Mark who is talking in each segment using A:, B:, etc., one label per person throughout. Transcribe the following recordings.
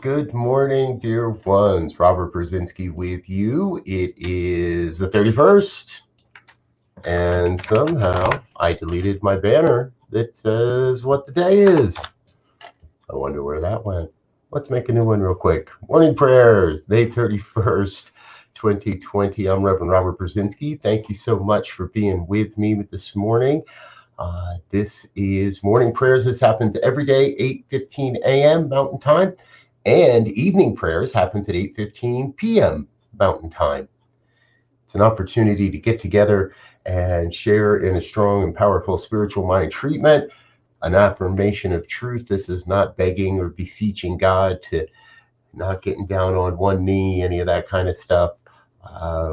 A: good morning, dear ones. Robert Brzezinski with you. It is the 31st, and somehow I deleted my banner that says what the day is. I wonder where that went. Let's make a new one real quick. Morning prayers, May 31st, 2020. I'm Reverend Robert Brzezinski. Thank you so much for being with me this morning. This is morning prayers. This happens every day, 8:15 a.m. Mountain Time. And evening prayers happens at 8:15 p.m. Mountain Time. It's an opportunity to get together and share in a strong and powerful spiritual mind treatment, an affirmation of truth. This is not begging or beseeching God, to not getting down on one knee, any of that kind of stuff.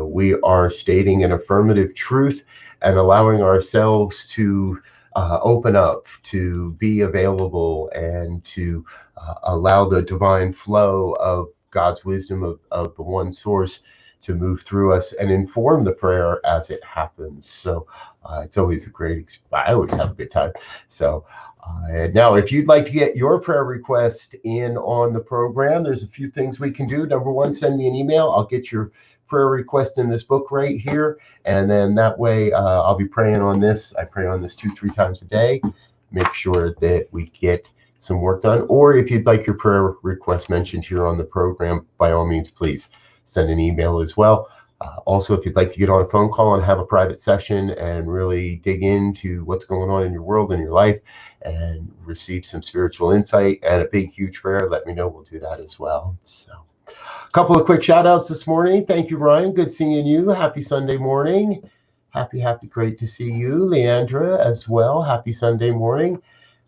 A: We are stating an affirmative truth and allowing ourselves to open up, to be available, and to allow the divine flow of God's wisdom of the one source to move through us and inform the prayer as it happens. So it's always a great, I always have a good time. So now, if you'd like to get your prayer request in on the program, there's a few things we can do. Number one, send me an email. I'll get your prayer request in this book right here. And then that way I'll be praying on this. I pray on this 2-3 times a day. Make sure that we get some work done. Or if you'd like your prayer request mentioned here on the program, by all means, please send an email as well. Also, if you'd like to get on a phone call and have a private session and really dig into what's going on in your world and your life and receive some spiritual insight and a big, huge prayer, let me know. We'll do that as well. So a couple of quick shout outs this morning. Thank you, Ryan. Good seeing you. Happy Sunday morning. Happy, great to see you. Leandra as well. Happy Sunday morning.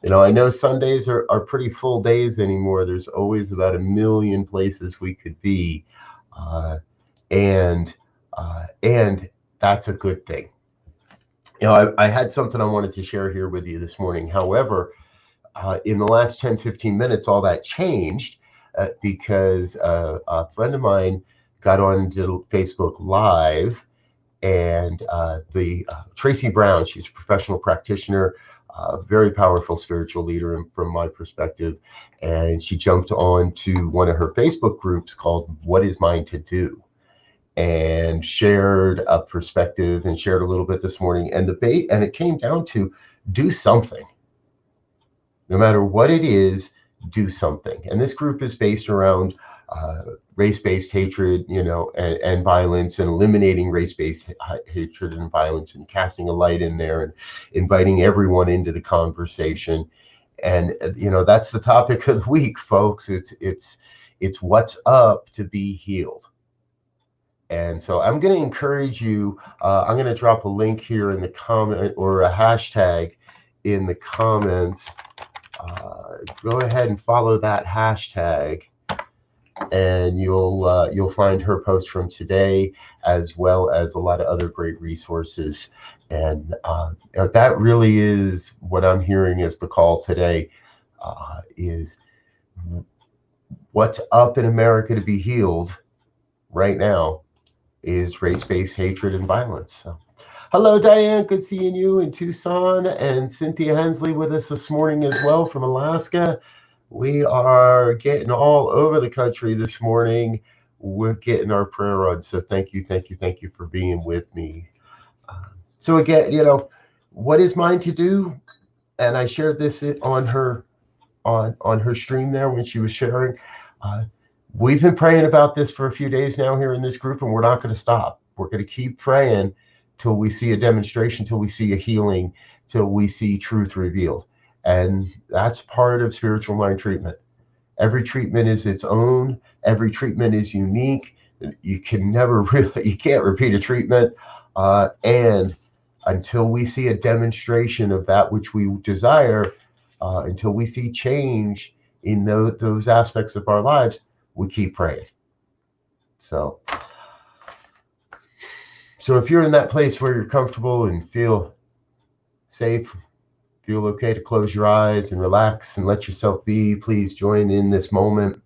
A: You know, I know Sundays are pretty full days anymore. There's always about a million places we could be. And that's a good thing. You know, I had something I wanted to share here with you this morning. However, in the last 10-15 minutes, all that changed because a friend of mine got on to Facebook Live, and Tracy Brown, she's a professional practitioner, very powerful spiritual leader from my perspective, and she jumped on to one of her Facebook groups called What Is Mine to Do, and shared a perspective and shared a little bit this morning, and it came down to do something. No matter what it is, do something. And this group is based around race-based hatred, you know, and violence, and eliminating race-based hatred and violence, and casting a light in there and inviting everyone into the conversation. And you know, that's the topic of the week, folks. It's what's up to be healed. And so I'm going to encourage you. I'm going to drop a link here in the comment, or a hashtag in the comments. Go ahead and follow that hashtag, and you'll find her post from today, as well as a lot of other great resources. And that really is what I'm hearing as the call today, is what's up in America to be healed right now is race-based hatred and violence. So, hello, Diane. Good seeing you in Tucson, and Cynthia Hensley with us this morning as well from Alaska. We are getting all over the country this morning. We're getting our prayer on. So thank you for being with me. So again, you know, what is mine to do? And I shared this on her stream there when she was sharing. We've been praying about this for a few days now here in this group, and we're not going to stop. We're going to keep praying till we see a demonstration, till we see a healing, till we see truth revealed. And that's part of spiritual mind treatment. Every treatment is its own. Every treatment is unique. You can't repeat a treatment. And until we see a demonstration of that which we desire, until we see change in those aspects of our lives, we keep praying. So if you're in that place where you're comfortable and feel safe, feel okay to close your eyes and relax and let yourself be, please join in this moment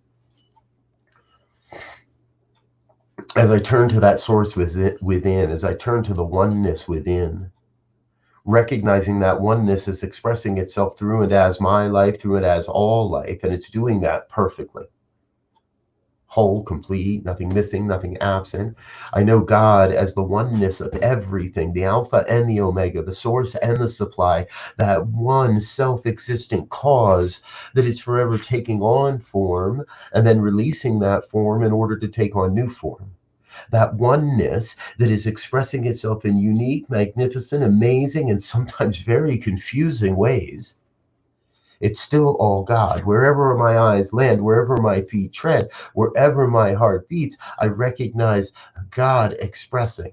A: as I turn to that source within, as I turn to the oneness within, recognizing that oneness is expressing itself through and as my life, through and as all life, and it's doing that perfectly. whole, complete, nothing missing, nothing absent. I know God as the oneness of everything, the Alpha and the Omega, the source and the supply, that one self-existent cause that is forever taking on form and then releasing that form in order to take on new form. That oneness that is expressing itself in unique, magnificent, amazing, and sometimes very confusing ways. It's still all God. Wherever my eyes land, wherever my feet tread, wherever my heart beats, I recognize God expressing.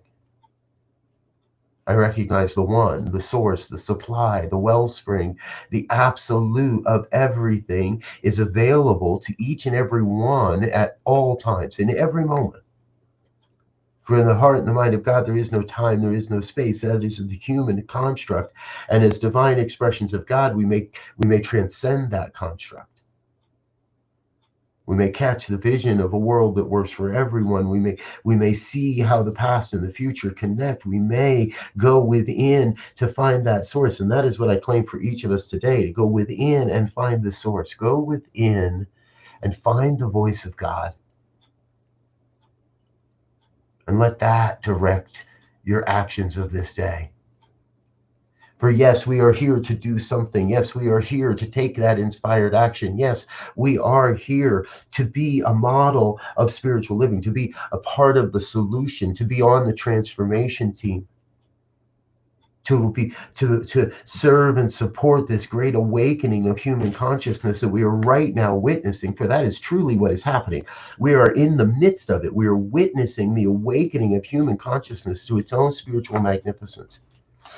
A: I recognize the one, the source, the supply, the wellspring, the absolute of everything is available to each and every one at all times, in every moment. For in the heart and the mind of God, there is no time, there is no space. That is the human construct. And as divine expressions of God, we may transcend that construct. We may catch the vision of a world that works for everyone. We may see how the past and the future connect. We may go within to find that source. And that is what I claim for each of us today, to go within and find the source. Go within and find the voice of God. And let that direct your actions of this day. For yes, we are here to do something. Yes, we are here to take that inspired action. Yes, we are here to be a model of spiritual living, to be a part of the solution, to be on the transformation team, to serve and support this great awakening of human consciousness that we are right now witnessing. For that is truly what is happening. We are in the midst of it. We are witnessing the awakening of human consciousness to its own spiritual magnificence.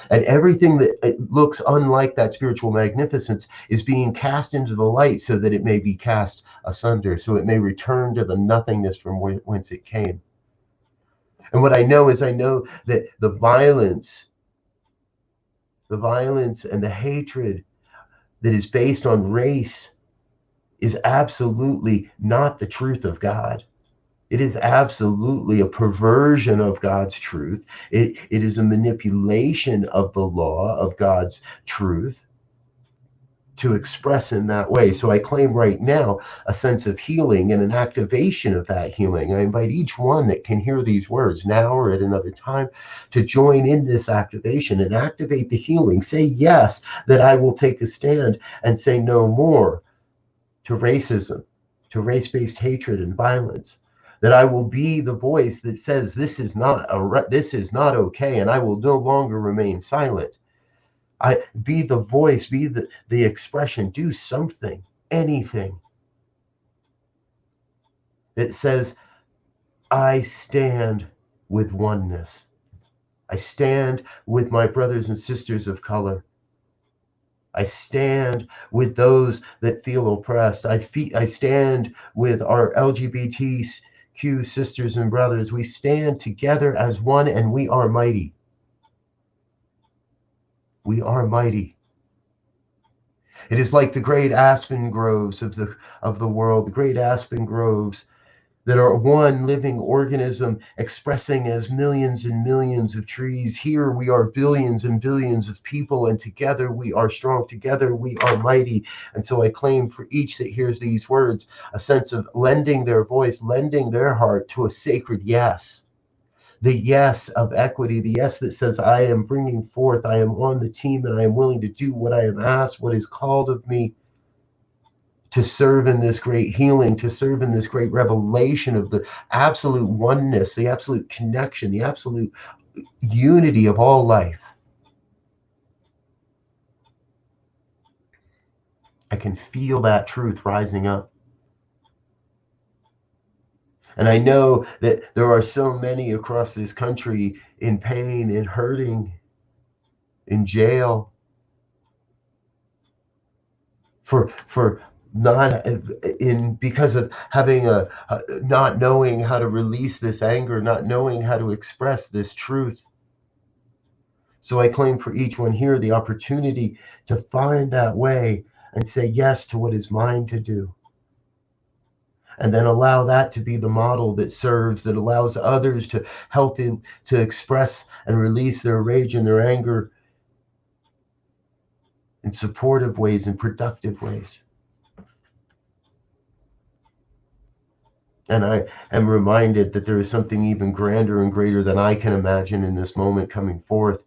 A: And everything that looks unlike that spiritual magnificence is being cast into the light so that it may be cast asunder, so it may return to the nothingness from whence it came. And what I know is, I know that the violence and the hatred that is based on race is absolutely not the truth of God. It is absolutely a perversion of God's truth. It is a manipulation of the law of God's truth to express in that way. So I claim right now a sense of healing and an activation of that healing. I invite each one that can hear these words now or at another time to join in this activation and activate the healing. Say yes, that I will take a stand, and say no more to racism, to race-based hatred and violence. That I will be the voice that says this is not okay, and I will no longer remain silent. I be the voice, be the expression, do something, anything that says, I stand with oneness. I stand with my brothers and sisters of color. I stand with those that feel oppressed. I stand with our LGBTQ sisters and brothers. We stand together as one, and we are mighty. We are mighty. It is like the great aspen groves of the world, the great aspen groves that are one living organism expressing as millions and millions of trees. Here we are billions and billions of people, and together we are strong. Together we are mighty. And so I claim for each that hears these words a sense of lending their voice, lending their heart to a sacred yes. The yes of equity, the yes that says, I am bringing forth, I am on the team, and I am willing to do what I am asked, what is called of me, to serve in this great healing, to serve in this great revelation of the absolute oneness, the absolute connection, the absolute unity of all life. I can feel that truth rising up. And I know that there are so many across this country in pain, in hurting, in jail, for not in because of having a not knowing how to release this anger, not knowing how to express this truth. So I claim for each one here the opportunity to find that way and say yes to what is mine to do. And then allow that to be the model that serves, that allows others to to express and release their rage and their anger in supportive ways, in productive ways. And I am reminded that there is something even grander and greater than I can imagine in this moment coming forth.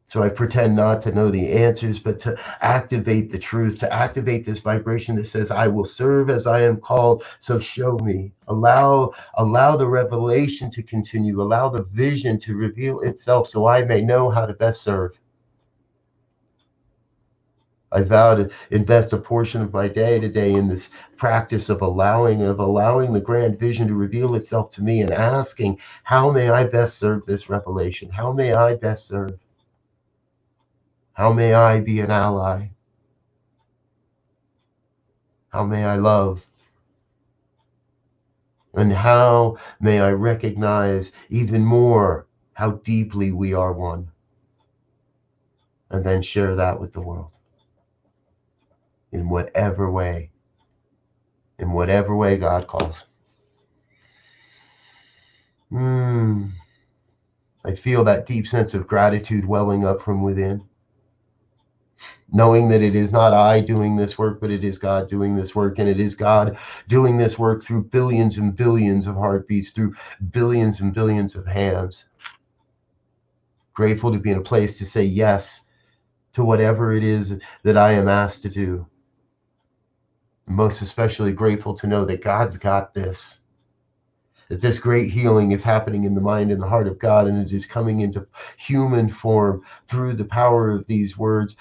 A: So I pretend not to know the answers, but to activate the truth, to activate this vibration that says, I will serve as I am called. So show me, allow the revelation to continue, allow the vision to reveal itself so I may know how to best serve. I vow to invest a portion of my day today in this practice of allowing the grand vision to reveal itself to me, and asking, how may I best serve this revelation? How may I best serve? How may I be an ally? How may I love? And how may I recognize even more how deeply we are one? And then share that with the world in whatever way God calls. I feel that deep sense of gratitude welling up from within, knowing that it is not I doing this work, but it is God doing this work. And it is God doing this work through billions and billions of heartbeats, through billions and billions of hands. Grateful to be in a place to say yes to whatever it is that I am asked to do. Most especially grateful to know that God's got this. That this great healing is happening in the mind and the heart of God, and it is coming into human form through the power of these words,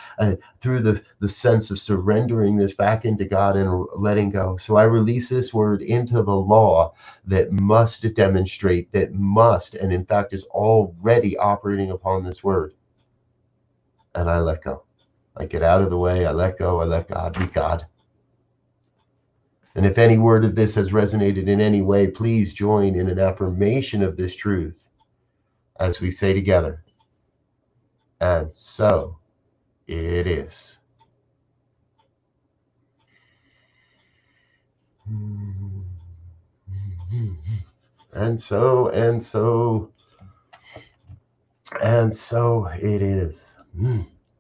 A: through the sense of surrendering this back into God and letting go. So I release this word into the law that must demonstrate, that must, and in fact is already operating upon this word. And I let go. I get out of the way. I let go. I let God be God. And if any word of this has resonated in any way, please join in an affirmation of this truth as we say together, and so it is. And so it is.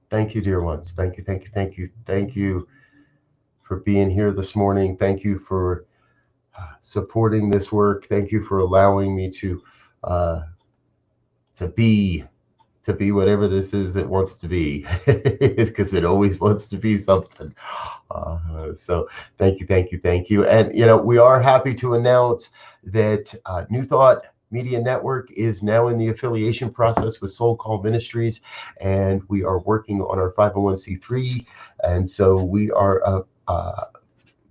A: Thank you, dear ones. Thank you for being here this morning. Thank you for supporting this work. Thank you for allowing me to be whatever this is it wants to be, because it always wants to be something. So thank you. And we are happy to announce that New Thought Media Network is now in the affiliation process with Soul Call Ministries, and we are working on our 501c3, and so we are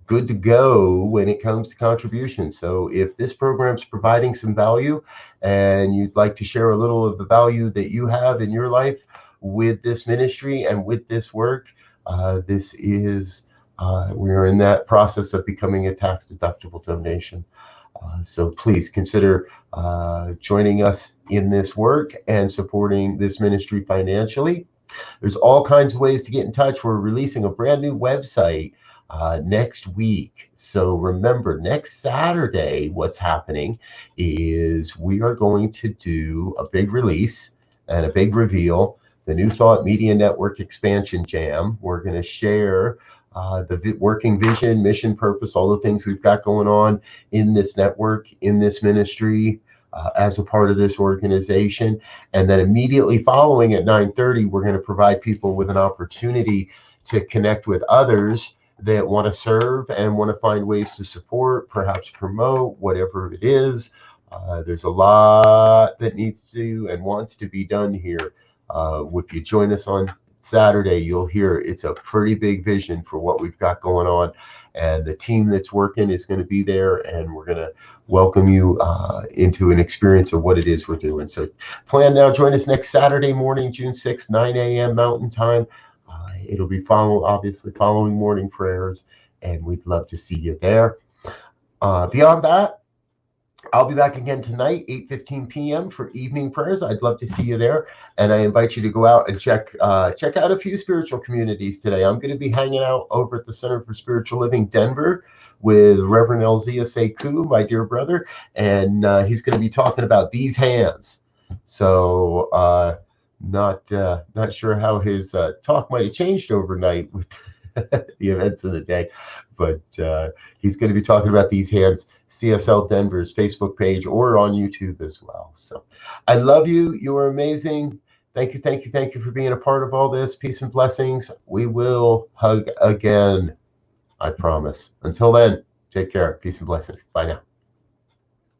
A: good to go when it comes to contributions. So if this program's providing some value and you'd like to share a little of the value that you have in your life with this ministry and with this work, this is we're in that process of becoming a tax deductible donation. So please consider joining us in this work and supporting this ministry financially. There's all kinds of ways to get in touch. We're releasing a brand new website next week. So remember, next Saturday, what's happening is we are going to do a big release and a big reveal, the New Thought Media Network Expansion Jam. We're going to share the working vision, mission, purpose, all the things we've got going on in this network, in this ministry, as a part of this organization. And then immediately following at 9:30, we're going to provide people with an opportunity to connect with others that want to serve and want to find ways to support, perhaps promote, whatever it is. There's a lot that needs to and wants to be done here. If you join us on Saturday, you'll hear it's a pretty big vision for what we've got going on, and the team that's working is going to be there, and we're going to welcome you into an experience of what it is we're doing. So plan now, join us next Saturday morning, June 6th, 9 a.m. Mountain Time. It'll be following morning prayers, and we'd love to see you there. Beyond that, I'll be back again tonight, 8:15 p.m. for evening prayers. I'd love to see you there, and I invite you to go out and check out a few spiritual communities today. I'm going to be hanging out over at the Center for Spiritual Living, Denver, with Reverend Elzia Sekou, my dear brother, and he's going to be talking about these hands. So not sure how his talk might have changed overnight with the events of the day. But he's going to be talking about these hands, CSL Denver's Facebook page or on YouTube as well. So I love you. You are amazing. Thank you, thank you, thank you for being a part of all this. Peace and blessings. We will hug again, I promise. Until then, take care. Peace and blessings. Bye now.